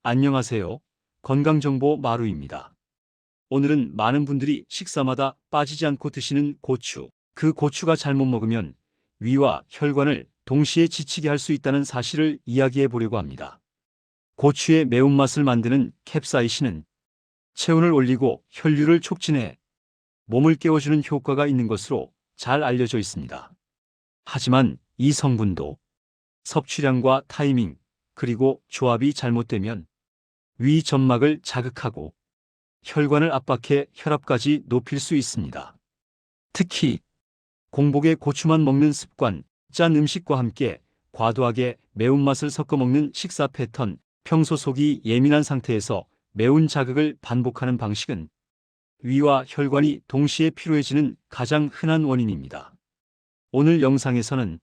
안녕하세요. 건강정보 마루입니다. 오늘은 많은 분들이 식사마다 빠지지 않고 드시는 고추, 그 고추가 잘못 먹으면 위와 혈관을 동시에 지치게 할 수 있다는 사실을 이야기해 보려고 합니다. 고추의 매운맛을 만드는 캡사이신은 체온을 올리고 혈류를 촉진해 몸을 깨워주는 효과가 있는 것으로 잘 알려져 있습니다. 하지만 이 성분도 섭취량과 타이밍, 그리고 조합이 잘못되면 위 점막을 자극하고 혈관을 압박해 혈압까지 높일 수 있습니다. 특히 공복에 고추만 먹는 습관, 짠 음식과 함께 과도하게 매운맛을 섞어 먹는 식사 패턴, 평소 속이 예민한 상태에서 매운 자극을 반복하는 방식은 위와 혈관이 동시에 피로해지는 가장 흔한 원인입니다. 오늘 영상에서는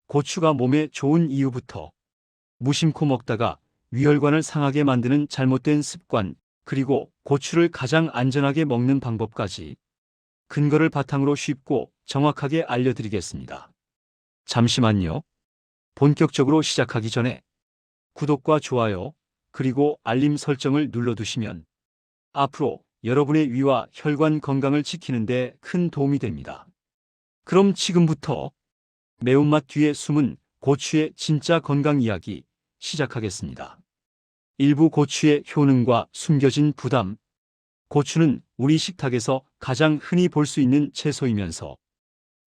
고추가 몸에 좋은 이유부터 무심코 먹다가 위혈관을 상하게 만드는 잘못된 습관, 그리고 고추를 가장 안전하게 먹는 방법까지 근거를 바탕으로 쉽고 정확하게 알려드리겠습니다. 잠시만요. 본격적으로 시작하기 전에 구독과 좋아요, 그리고 알림 설정을 눌러두시면 앞으로 여러분의 위와 혈관 건강을 지키는 데 큰 도움이 됩니다. 그럼 지금부터 매운맛 뒤에 숨은 고추의 진짜 건강 이야기 시작하겠습니다. 일부 고추의 효능과 숨겨진 부담. 고추는 우리 식탁에서 가장 흔히 볼 수 있는 채소이면서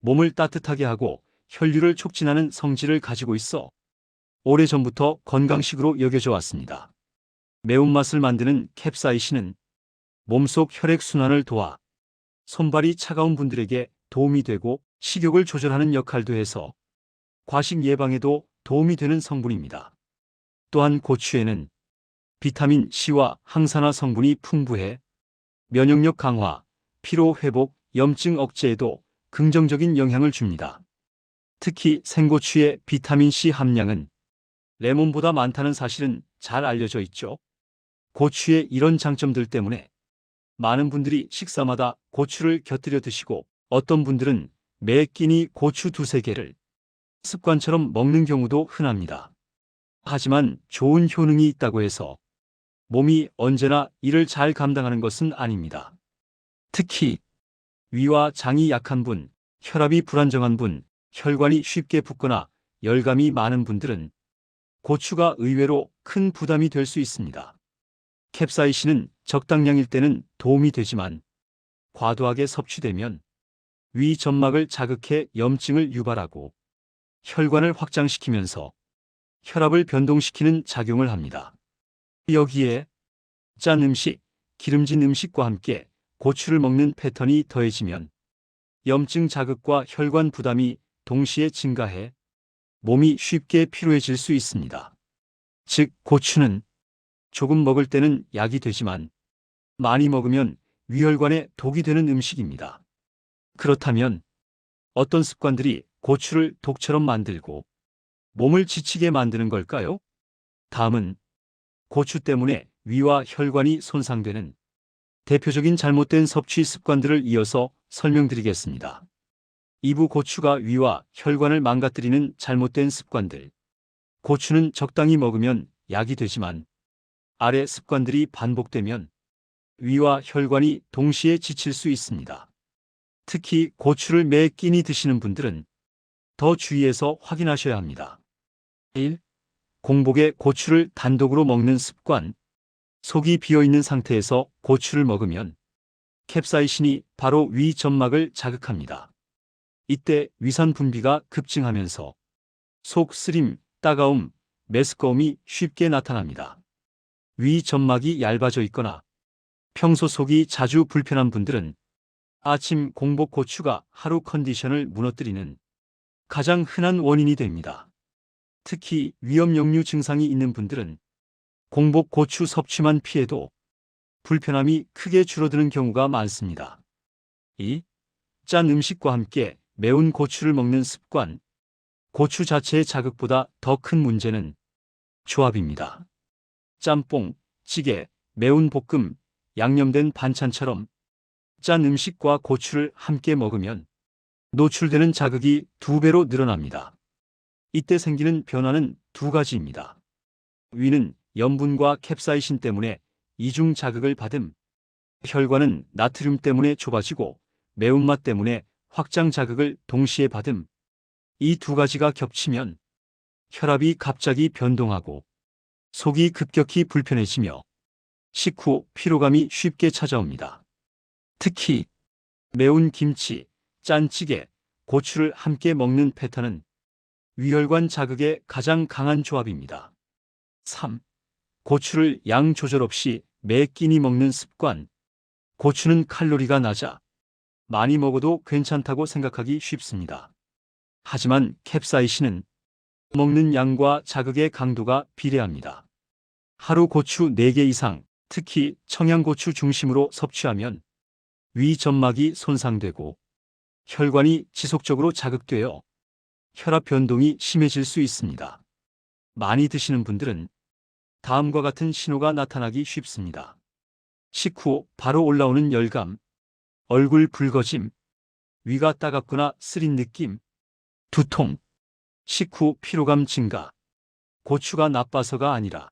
몸을 따뜻하게 하고 혈류를 촉진하는 성질을 가지고 있어 오래전부터 건강식으로 여겨져 왔습니다. 매운맛을 만드는 캡사이신은 몸속 혈액순환을 도와 손발이 차가운 분들에게 도움이 되고 식욕을 조절하는 역할도 해서 과식 예방에도 도움이 되는 성분입니다. 또한 고추에는 비타민 C와 항산화 성분이 풍부해 면역력 강화, 피로 회복, 염증 억제에도 긍정적인 영향을 줍니다. 특히 생고추의 비타민 C 함량은 레몬보다 많다는 사실은 잘 알려져 있죠. 고추의 이런 장점들 때문에 많은 분들이 식사마다 고추를 곁들여 드시고 어떤 분들은 매 끼니 고추 두세 개를 습관처럼 먹는 경우도 흔합니다. 하지만 좋은 효능이 있다고 해서 몸이 언제나 이를 잘 감당하는 것은 아닙니다. 특히 위와 장이 약한 분, 혈압이 불안정한 분, 혈관이 쉽게 붓거나 열감이 많은 분들은 고추가 의외로 큰 부담이 될 수 있습니다. 캡사이신은 적당량일 때는 도움이 되지만 과도하게 섭취되면 위 점막을 자극해 염증을 유발하고 혈관을 확장시키면서 혈압을 변동시키는 작용을 합니다. 여기에 짠 음식, 기름진 음식과 함께 고추를 먹는 패턴이 더해지면 염증 자극과 혈관 부담이 동시에 증가해 몸이 쉽게 피로해질 수 있습니다. 즉, 고추는 조금 먹을 때는 약이 되지만 많이 먹으면 위혈관에 독이 되는 음식입니다. 그렇다면 어떤 습관들이 고추를 독처럼 만들고 몸을 지치게 만드는 걸까요? 다음은 고추 때문에 위와 혈관이 손상되는 대표적인 잘못된 섭취 습관들을 이어서 설명드리겠습니다. 2부 고추가 위와 혈관을 망가뜨리는 잘못된 습관들. 고추는 적당히 먹으면 약이 되지만 아래 습관들이 반복되면 위와 혈관이 동시에 지칠 수 있습니다. 특히 고추를 매 끼니 드시는 분들은 더 주의해서 확인하셔야 합니다. 1. 공복에 고추를 단독으로 먹는 습관. 속이 비어있는 상태에서 고추를 먹으면 캡사이신이 바로 위 점막을 자극합니다. 이때 위산 분비가 급증하면서 속 쓰림, 따가움, 메스꺼움이 쉽게 나타납니다. 위 점막이 얇아져 있거나 평소 속이 자주 불편한 분들은 아침 공복 고추가 하루 컨디션을 무너뜨리는 가장 흔한 원인이 됩니다. 특히 위염역류 증상이 있는 분들은 공복 고추 섭취만 피해도 불편함이 크게 줄어드는 경우가 많습니다. 2. 짠 음식과 함께 매운 고추를 먹는 습관. 고추 자체의 자극보다 더 큰 문제는 조합입니다. 짬뽕, 찌개, 매운 볶음, 양념된 반찬처럼 짠 음식과 고추를 함께 먹으면 노출되는 자극이 2배로 늘어납니다. 이때 생기는 변화는 두 가지입니다. 위는 염분과 캡사이신 때문에 이중 자극을 받음. 혈관은 나트륨 때문에 좁아지고 매운맛 때문에 확장 자극을 동시에 받음. 이 두 가지가 겹치면 혈압이 갑자기 변동하고 속이 급격히 불편해지며 식후 피로감이 쉽게 찾아옵니다. 특히 매운 김치, 짠찌개, 고추를 함께 먹는 패턴은 위혈관 자극에 가장 강한 조합입니다. 3. 고추를 양 조절 없이 매 끼니 먹는 습관. 고추는 칼로리가 낮아 많이 먹어도 괜찮다고 생각하기 쉽습니다. 하지만 캡사이신은 먹는 양과 자극의 강도가 비례합니다. 하루 고추 4개 이상, 특히 청양고추 중심으로 섭취하면 위 점막이 손상되고 혈관이 지속적으로 자극되어 혈압 변동이 심해질 수 있습니다. 많이 드시는 분들은 다음과 같은 신호가 나타나기 쉽습니다. 식후 바로 올라오는 열감, 얼굴 붉어짐, 위가 따갑거나 쓰린 느낌, 두통, 식후 피로감 증가. 고추가 나빠서가 아니라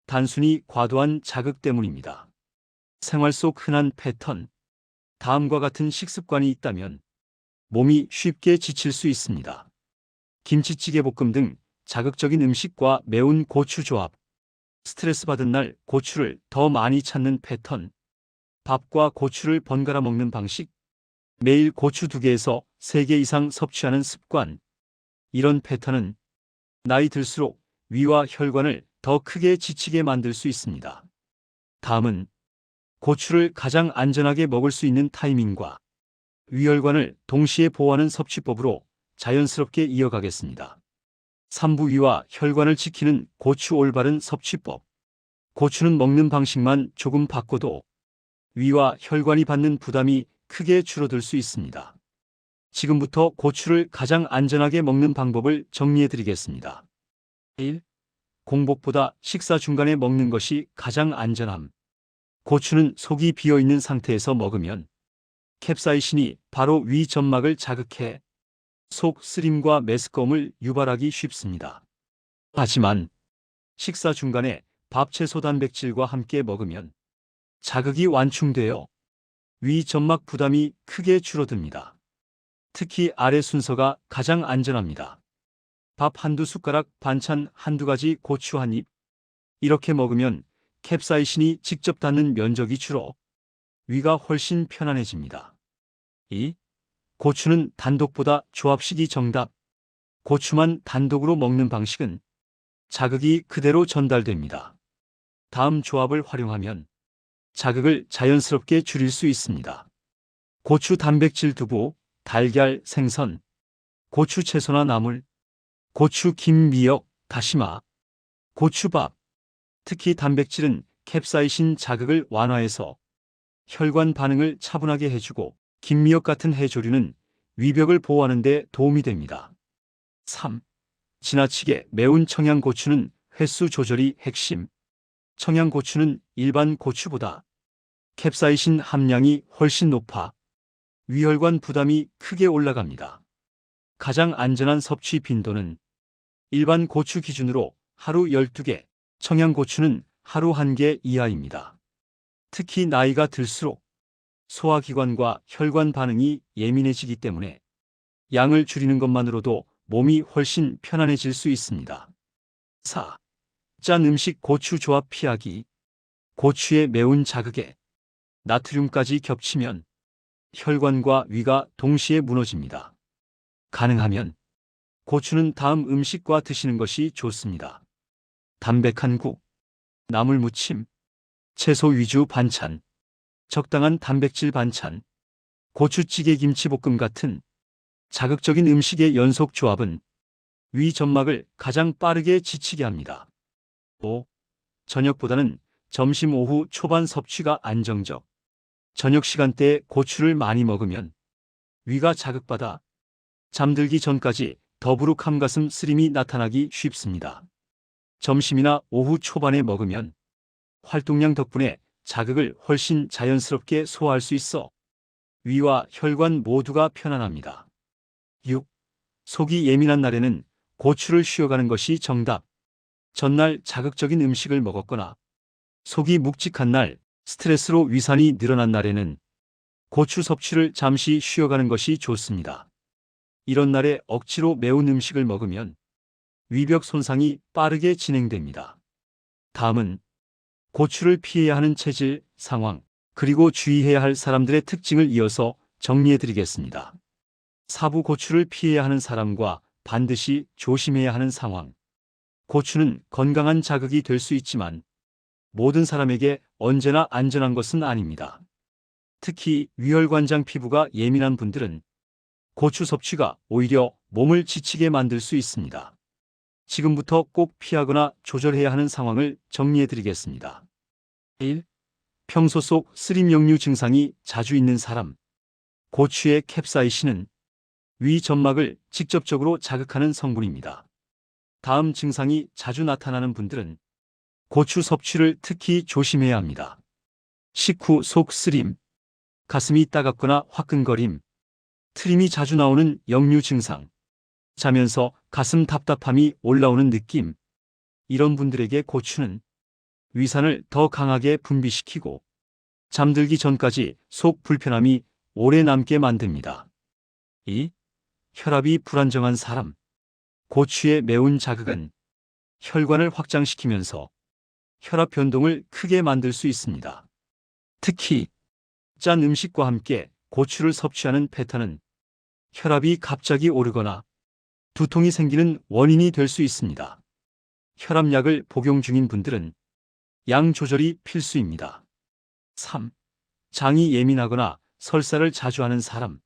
단순히 과도한 자극 때문입니다. 생활 속 흔한 패턴, 다음과 같은 식습관이 있다면 몸이 쉽게 지칠 수 있습니다. 김치찌개 볶음 등 자극적인 음식과 매운 고추 조합, 스트레스 받은 날 고추를 더 많이 찾는 패턴, 밥과 고추를 번갈아 먹는 방식, 매일 고추 2개에서 3개 이상 섭취하는 습관. 이런 패턴은 나이 들수록 위와 혈관을 더 크게 지치게 만들 수 있습니다. 다음은 고추를 가장 안전하게 먹을 수 있는 타이밍과 위혈관을 동시에 보호하는 섭취법으로 자연스럽게 이어가겠습니다. 3부 위와 혈관을 지키는 고추 올바른 섭취법. 고추는 먹는 방식만 조금 바꿔도 위와 혈관이 받는 부담이 크게 줄어들 수 있습니다. 지금부터 고추를 가장 안전하게 먹는 방법을 정리해 드리겠습니다. 1. 공복보다 식사 중간에 먹는 것이 가장 안전함. 고추는 속이 비어 있는 상태에서 먹으면 캡사이신이 바로 위 점막을 자극해 속 쓰림과 메스꺼움을 유발하기 쉽습니다. 하지만 식사 중간에 밥, 채소, 단백질과 함께 먹으면 자극이 완충되어 위 점막 부담이 크게 줄어듭니다. 특히 아래 순서가 가장 안전합니다. 밥 한두 숟가락, 반찬 한두 가지, 고추 한 입. 이렇게 먹으면 캡사이신이 직접 닿는 면적이 줄어 위가 훨씬 편안해집니다. 2. 고추는 단독보다 조합식이 정답. 고추만 단독으로 먹는 방식은 자극이 그대로 전달됩니다. 다음 조합을 활용하면 자극을 자연스럽게 줄일 수 있습니다. 고추 단백질 두부, 달걀, 생선, 고추 채소나 나물, 고추 김, 미역, 다시마, 고추밥. 특히 단백질은 캡사이신 자극을 완화해서 혈관 반응을 차분하게 해주고 김미역 같은 해조류는 위벽을 보호하는 데 도움이 됩니다. 3. 지나치게 매운 청양고추는 횟수 조절이 핵심. 청양고추는 일반 고추보다 캡사이신 함량이 훨씬 높아 위혈관 부담이 크게 올라갑니다. 가장 안전한 섭취 빈도는 일반 고추 기준으로 하루 12개, 청양고추는 하루 1개 이하입니다. 특히 나이가 들수록 소화기관과 혈관 반응이 예민해지기 때문에 양을 줄이는 것만으로도 몸이 훨씬 편안해질 수 있습니다. 4. 짠 음식 고추 조합 피하기. 고추의 매운 자극에 나트륨까지 겹치면 혈관과 위가 동시에 무너집니다. 가능하면 고추는 다음 음식과 드시는 것이 좋습니다. 담백한 국, 나물 무침, 채소 위주 반찬, 적당한 단백질 반찬, 고추찌개, 김치볶음 같은 자극적인 음식의 연속 조합은 위 점막을 가장 빠르게 지치게 합니다. 5. 저녁보다는 점심 오후 초반 섭취가 안정적. 저녁 시간대에 고추를 많이 먹으면 위가 자극받아 잠들기 전까지 더부룩함, 가슴 쓰림이 나타나기 쉽습니다. 점심이나 오후 초반에 먹으면 활동량 덕분에 자극을 훨씬 자연스럽게 소화할 수 있어 위와 혈관 모두가 편안합니다. 6. 속이 예민한 날에는 고추를 쉬어가는 것이 정답. 전날 자극적인 음식을 먹었거나 속이 묵직한 날, 스트레스로 위산이 늘어난 날에는 고추 섭취를 잠시 쉬어가는 것이 좋습니다. 이런 날에 억지로 매운 음식을 먹으면 위벽 손상이 빠르게 진행됩니다. 다음은 고추를 피해야 하는 체질, 상황, 그리고 주의해야 할 사람들의 특징을 이어서 정리해 드리겠습니다. 사부 고추를 피해야 하는 사람과 반드시 조심해야 하는 상황. 고추는 건강한 자극이 될 수 있지만 모든 사람에게 언제나 안전한 것은 아닙니다. 특히 위혈관장 피부가 예민한 분들은 고추 섭취가 오히려 몸을 지치게 만들 수 있습니다. 지금부터 꼭 피하거나 조절해야 하는 상황을 정리해 드리겠습니다. 1. 평소 속 쓰림 역류 증상이 자주 있는 사람. 고추의 캡사이신은 위 점막을 직접적으로 자극하는 성분입니다. 다음 증상이 자주 나타나는 분들은 고추 섭취를 특히 조심해야 합니다. 식후 속 쓰림, 가슴이 따갑거나 화끈거림, 트림이 자주 나오는 역류 증상, 자면서 가슴 답답함이 올라오는 느낌. 이런 분들에게 고추는 위산을 더 강하게 분비시키고 잠들기 전까지 속 불편함이 오래 남게 만듭니다. 2. 혈압이 불안정한 사람. 고추의 매운 자극은 혈관을 확장시키면서 혈압 변동을 크게 만들 수 있습니다. 특히 짠 음식과 함께 고추를 섭취하는 패턴은 혈압이 갑자기 오르거나 두통이 생기는 원인이 될 수 있습니다. 혈압약을 복용 중인 분들은 양 조절이 필수입니다. 3. 장이 예민하거나 설사를 자주 하는 사람.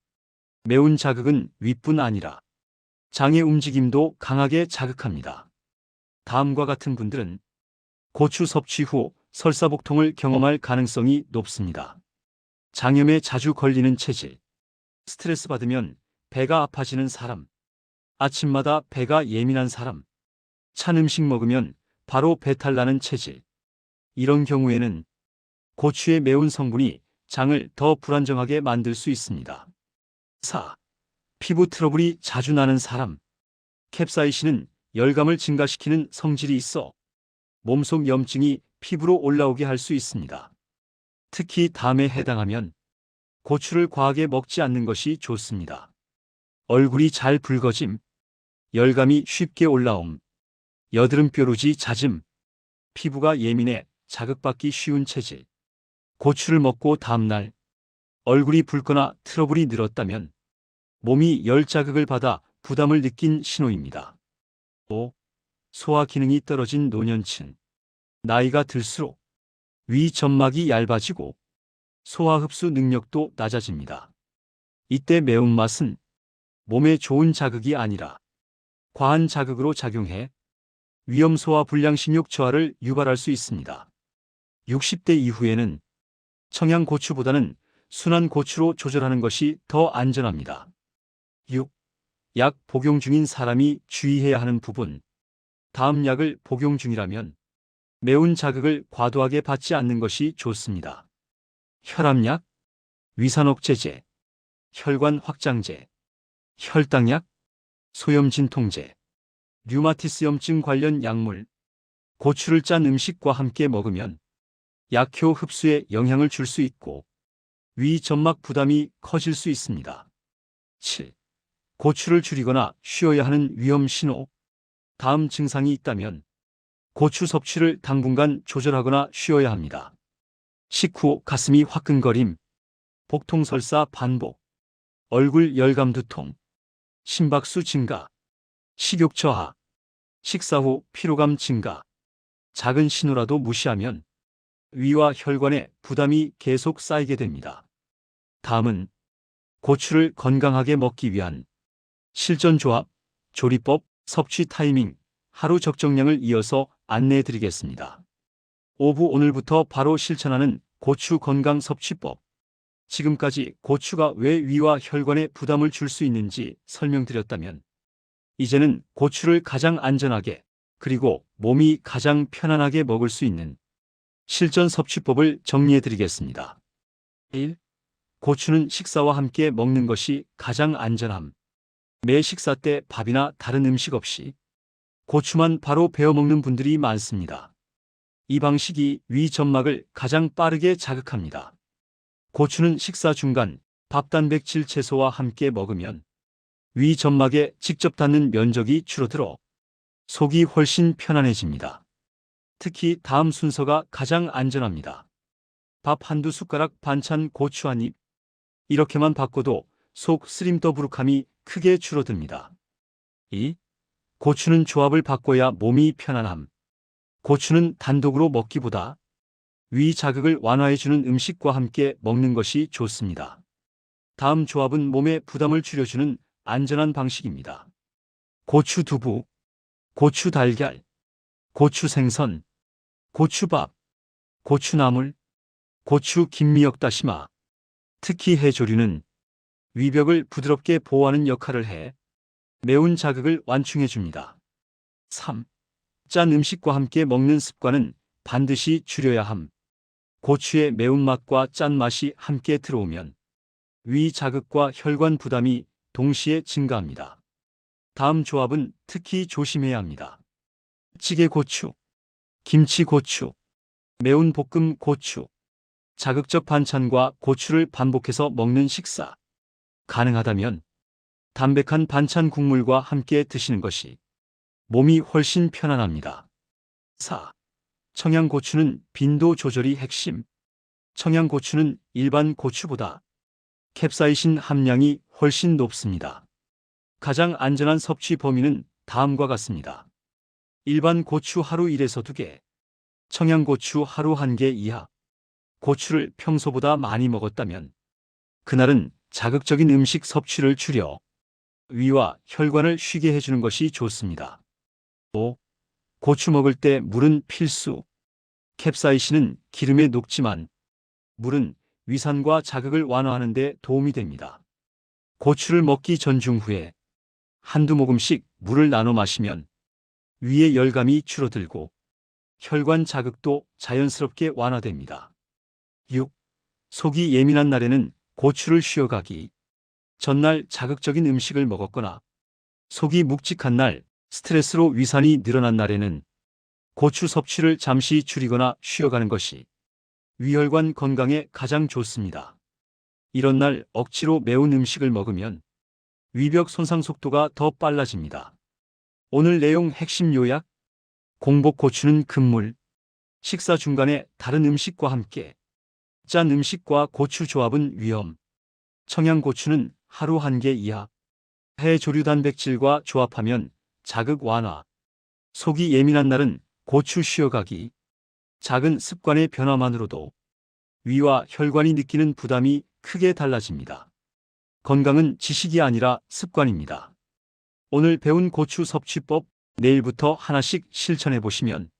매운 자극은 위뿐 아니라 장의 움직임도 강하게 자극합니다. 다음과 같은 분들은 고추 섭취 후 설사복통을 경험할 가능성이 높습니다. 장염에 자주 걸리는 체질, 스트레스 받으면 배가 아파지는 사람, 아침마다 배가 예민한 사람, 찬 음식 먹으면 바로 배탈 나는 체질. 이런 경우에는 고추의 매운 성분이 장을 더 불안정하게 만들 수 있습니다. 4. 피부 트러블이 자주 나는 사람. 캡사이신은 열감을 증가시키는 성질이 있어 몸속 염증이 피부로 올라오게 할 수 있습니다. 특히 담에 해당하면 고추를 과하게 먹지 않는 것이 좋습니다. 얼굴이 잘 붉어짐, 열감이 쉽게 올라옴, 여드름 뾰루지 잦음, 피부가 예민해 자극받기 쉬운 체질. 고추를 먹고 다음날 얼굴이 붉거나 트러블이 늘었다면 몸이 열 자극을 받아 부담을 느낀 신호입니다. 5. 소화 기능이 떨어진 노년층. 나이가 들수록 위 점막이 얇아지고 소화 흡수 능력도 낮아집니다. 이때 매운맛은 몸에 좋은 자극이 아니라 과한 자극으로 작용해 위험 소화 불량 식욕 저하를 유발할 수 있습니다. 60대 이후에는 청양고추보다는 순한 고추로 조절하는 것이 더 안전합니다. 6. 약 복용 중인 사람이 주의해야 하는 부분. 다음 약을 복용 중이라면 매운 자극을 과도하게 받지 않는 것이 좋습니다. 혈압약, 위산억제제, 혈관 확장제, 혈당약, 소염 진통제, 류마티스 염증 관련 약물. 고추를 짠 음식과 함께 먹으면 약효 흡수에 영향을 줄 수 있고 위 점막 부담이 커질 수 있습니다. 7. 고추를 줄이거나 쉬어야 하는 위험 신호. 다음 증상이 있다면 고추 섭취를 당분간 조절하거나 쉬어야 합니다. 식후 가슴이 화끈거림, 복통 설사 반복, 얼굴 열감 두통, 심박수 증가, 식욕 저하, 식사 후 피로감 증가. 작은 신호라도 무시하면 위와 혈관에 부담이 계속 쌓이게 됩니다. 다음은 고추를 건강하게 먹기 위한 실전 조합, 조리법, 섭취 타이밍, 하루 적정량을 이어서 안내해 드리겠습니다. 5부 오늘부터 바로 실천하는 고추 건강 섭취법. 지금까지 고추가 왜 위와 혈관에 부담을 줄 수 있는지 설명드렸다면 이제는 고추를 가장 안전하게 그리고 몸이 가장 편안하게 먹을 수 있는 실전 섭취법을 정리해 드리겠습니다. 1. 고추는 식사와 함께 먹는 것이 가장 안전함. 매 식사 때 밥이나 다른 음식 없이 고추만 바로 베어 먹는 분들이 많습니다. 이 방식이 위 점막을 가장 빠르게 자극합니다. 고추는 식사 중간 밥 단백질 채소와 함께 먹으면 위 점막에 직접 닿는 면적이 줄어들어 속이 훨씬 편안해집니다. 특히 다음 순서가 가장 안전합니다. 밥 한두 숟가락 반찬 고추 한 입. 이렇게만 바꿔도 속 쓰림 더부룩함이 크게 줄어듭니다. 2. 고추는 조합을 바꿔야 몸이 편안함. 고추는 단독으로 먹기보다 위 자극을 완화해주는 음식과 함께 먹는 것이 좋습니다. 다음 조합은 몸의 부담을 줄여주는 안전한 방식입니다. 고추 두부, 고추 달걀, 고추 생선, 고추밥, 고추나물, 고추 김미역 다시마. 특히 해조류는 위벽을 부드럽게 보호하는 역할을 해 매운 자극을 완충해 줍니다. 3. 짠 음식과 함께 먹는 습관은 반드시 줄여야 함. 고추의 매운맛과 짠맛이 함께 들어오면 위 자극과 혈관 부담이 동시에 증가합니다. 다음 조합은 특히 조심해야 합니다. 찌개 고추, 김치 고추, 매운 볶음 고추. 자극적 반찬과 고추를 반복해서 먹는 식사. 가능하다면 담백한 반찬 국물과 함께 드시는 것이 몸이 훨씬 편안합니다. 4. 청양고추는 빈도 조절이 핵심. 청양고추는 일반 고추보다 캡사이신 함량이 훨씬 높습니다. 가장 안전한 섭취 범위는 다음과 같습니다. 일반 고추 하루 1에서 2개, 청양고추 하루 1개 이하. 고추를 평소보다 많이 먹었다면 그날은 자극적인 음식 섭취를 줄여 위와 혈관을 쉬게 해주는 것이 좋습니다. 5. 고추 먹을 때 물은 필수. 캡사이신은 기름에 녹지만 물은 위산과 자극을 완화하는 데 도움이 됩니다. 고추를 먹기 전 중후에 한두 모금씩 물을 나눠 마시면 위의 열감이 줄어들고 혈관 자극도 자연스럽게 완화됩니다. 6. 속이 예민한 날에는 고추를 쉬어가기. 전날 자극적인 음식을 먹었거나 속이 묵직한 날, 스트레스로 위산이 늘어난 날에는 고추 섭취를 잠시 줄이거나 쉬어가는 것이 위혈관 건강에 가장 좋습니다. 이런 날 억지로 매운 음식을 먹으면 위벽 손상 속도가 더 빨라집니다. 오늘 내용 핵심 요약. 공복고추는 금물. 식사 중간에 다른 음식과 함께 짠 음식과 고추 조합은 위험. 청양고추는 하루 1개 이하. 해조류 단백질과 조합하면 자극 완화. 속이 예민한 날은 고추 쉬어가기. 작은 습관의 변화만으로도 위와 혈관이 느끼는 부담이 크게 달라집니다. 건강은 지식이 아니라 습관입니다. 오늘 배운 고추 섭취법, 내일부터 하나씩 실천해 보시면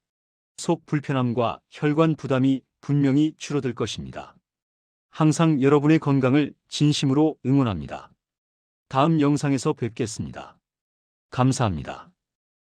속 불편함과 혈관 부담이 분명히 줄어들 것입니다. 항상 여러분의 건강을 진심으로 응원합니다. 다음 영상에서 뵙겠습니다. 감사합니다.